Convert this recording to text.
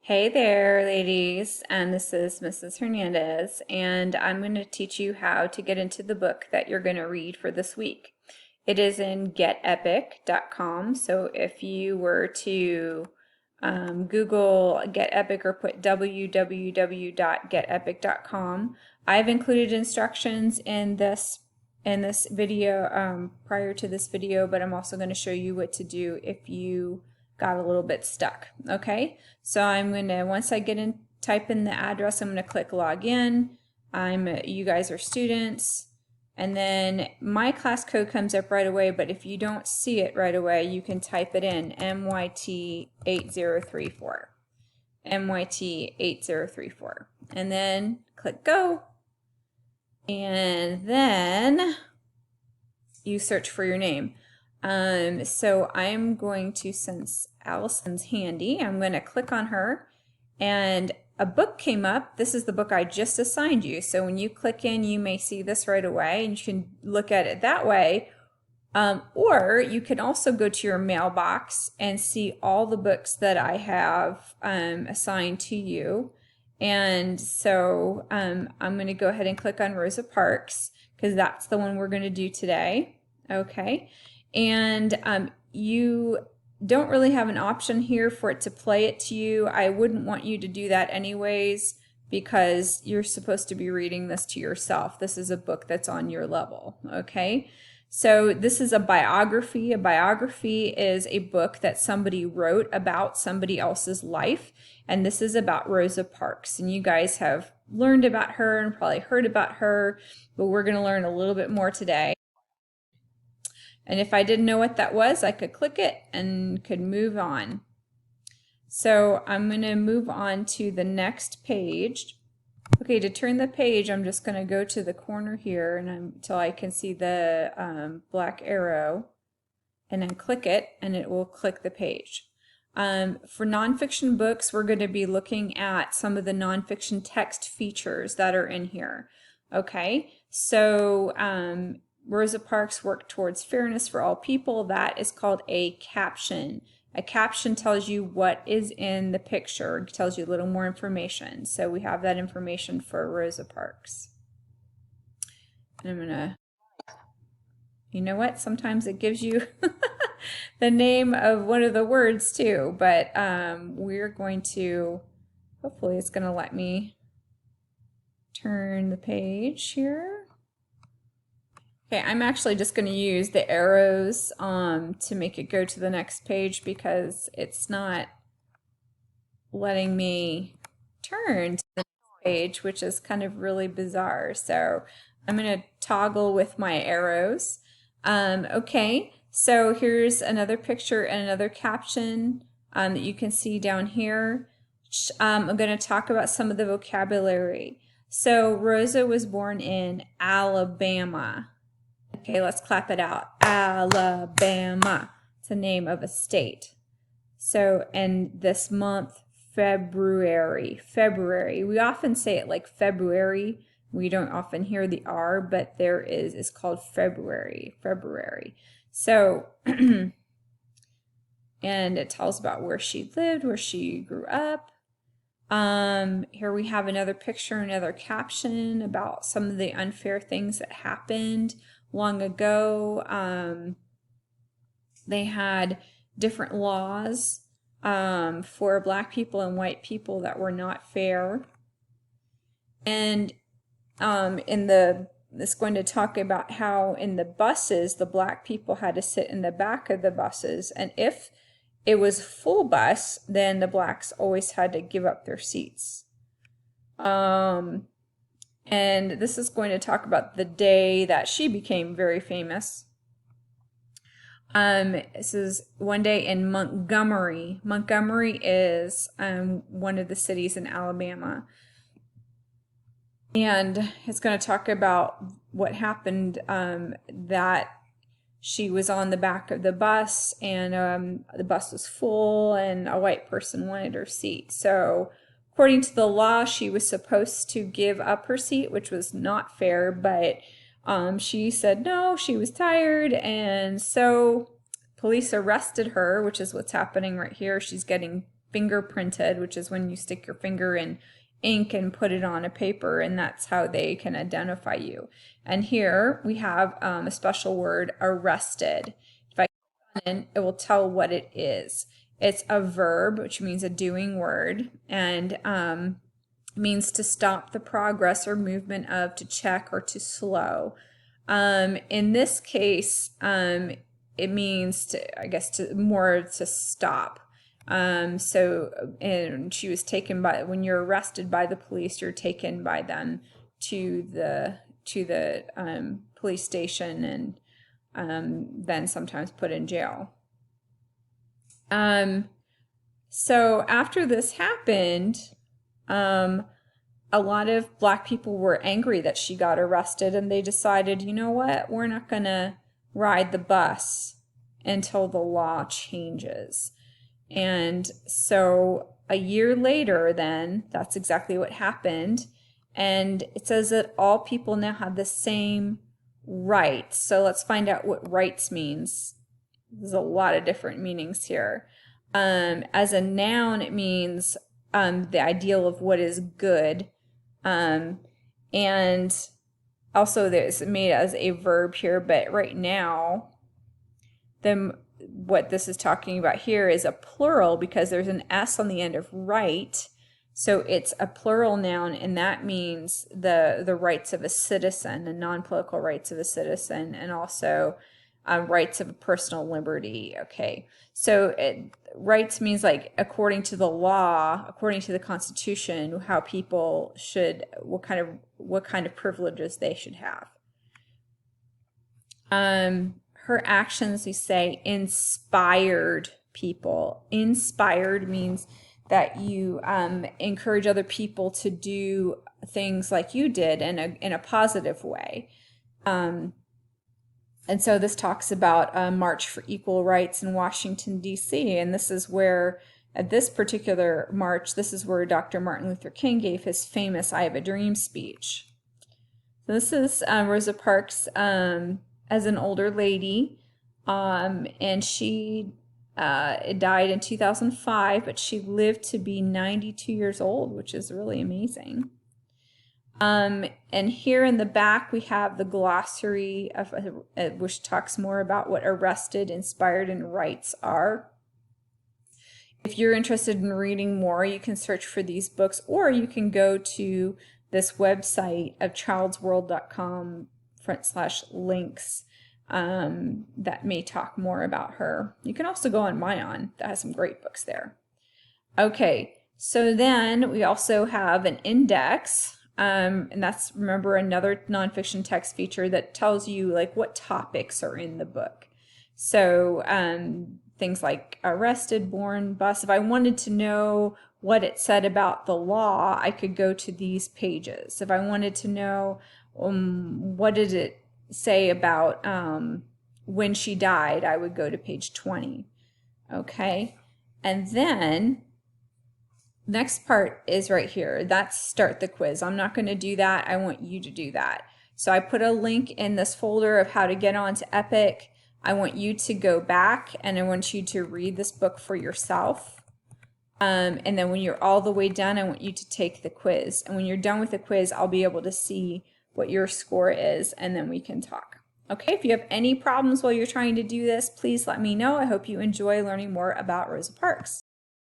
Hey there, ladies, and this is Mrs. Hernandez, and I'm going to teach you how to get into the book that you're going to read for this week. It is in getepic.com, so if you were to Google Get Epic or put www.getepic.com, I've included instructions in this video prior to this video, but I'm also going to show you what to do if you got a little bit stuck. Okay, so I'm gonna, once I type in the address, I'm gonna click login. You guys are students, and then my class code comes up right away, but if you don't see it right away, you can type it in, MYT8034. MYT8034. And then click go. And then you search for your name. So I'm going to, since Allison's handy, I'm going to click on her, and a book came up. This is the book I just assigned you. So when you click in, you may see this right away, and you can look at it that way. Or you can also go to your mailbox and see all the books that I have assigned to you. And so I'm going to go ahead and click on Rosa Parks, because that's the one we're going to do today. Okay. And you don't really have an option here for it to play it to you. I wouldn't want you to do that anyways, because you're supposed to be reading this to yourself. This is a book that's on your level, okay? So this is a biography. A biography is a book that somebody wrote about somebody else's life, and this is about Rosa Parks. And you guys have learned about her and probably heard about her, but we're going to learn a little bit more today. And if I didn't know what that was, I could click it and could move on. So I'm going to move on to the next page. Okay, to turn the page, I'm just going to go to the corner here and until I can see the black arrow, and then click it, and it will click the page. For nonfiction books, we're going to be looking at some of the nonfiction text features that are in here. Okay, so Rosa Parks worked towards fairness for all people. That is called a caption. A caption tells you what is in the picture, it tells you a little more information. So we have that information for Rosa Parks. And I'm gonna, you know what? Sometimes it gives you the name of one of the words too, but we're going to, hopefully it's gonna let me turn the page here. Okay, I'm actually just going to use the arrows to make it go to the next page, because it's not letting me turn to the next page, which is kind of really bizarre. So I'm going to toggle with my arrows. Okay, so here's another picture and another caption that you can see down here. I'm going to talk about some of the vocabulary. So Rosa was born in Alabama. Okay, let's clap it out. Alabama. It's the name of a state. So, and this month, February. February. We often say it like February. We don't often hear the R, but there is. It's called February. February. So, and it tells about where she lived, where she grew up. Here we have another picture, another caption about some of the unfair things that happened long ago. They had different laws for black people and white people that were not fair. And it's going to talk about how in the buses, the black people had to sit in the back of the buses, and if it was full bus, then the blacks always had to give up their seats. And this is going to talk about the day that she became very famous. This is one day in Montgomery. Montgomery is one of the cities in Alabama. And it's going to talk about what happened, that she was on the back of the bus, and the bus was full, and a white person wanted her seat. So according to the law, she was supposed to give up her seat, which was not fair, but she said no, she was tired, and so police arrested her, which is what's happening right here. She's getting fingerprinted, which is when you stick your finger in ink and put it on a paper, and that's how they can identify you. And here we have a special word, arrested. If I click on it, it will tell what it is. It's a verb, which means a doing word, and means to stop the progress or movement of, to check, or to slow. In this case, it means to, I guess, to stop. And she was taken by, when you're arrested by the police, you're taken by them to the police station, and then sometimes put in jail. So after this happened, a lot of Black people were angry that she got arrested, and they decided, you know what, we're not gonna ride the bus until the law changes. And so a year later, then, that's exactly what happened. And it says that all people now have the same rights. So let's find out what rights means. There's a lot of different meanings here. As a noun, it means the ideal of what is good. And also there's made as a verb here, but right now, what this is talking about here is a plural, because there's an S on the end of right. So it's a plural noun, and that means the rights of a citizen, the non-political rights of a citizen, and also rights of a personal liberty. Okay, so rights means like according to the law, according to the Constitution, how people should, what kind of privileges they should have. Her actions, we say, inspired people. Inspired means that you encourage other people to do things like you did in a positive way. And so this talks about a March for Equal Rights in Washington, D.C. And this is where, at this particular march, this is where Dr. Martin Luther King gave his famous I Have a Dream speech. So this is Rosa Parks as an older lady, and she died in 2005, but she lived to be 92 years old, which is really amazing. And here in the back we have the glossary of which talks more about what arrested, inspired, and rights are. If you're interested in reading more, you can search for these books, or you can go to this website of childsworld.com/links that may talk more about her. You can also go on Mayan, that has some great books there. Okay, so then we also have an index. And that's, remember, another nonfiction text feature that tells you like what topics are in the book. So things like arrested, born, bus. If I wanted to know what it said about the law, I could go to these pages. If I wanted to know what did it say about when she died, I would go to page 20. Okay, and then next part is right here. That's start the quiz. I'm not going to do that. I want you to do that. So I put a link in this folder of how to get onto Epic. I want you to go back, and I want you to read this book for yourself. And then when you're all the way done, I want you to take the quiz. And when you're done with the quiz, I'll be able to see what your score is, and then we can talk. Okay, if you have any problems while you're trying to do this, please let me know. I hope you enjoy learning more about Rosa Parks.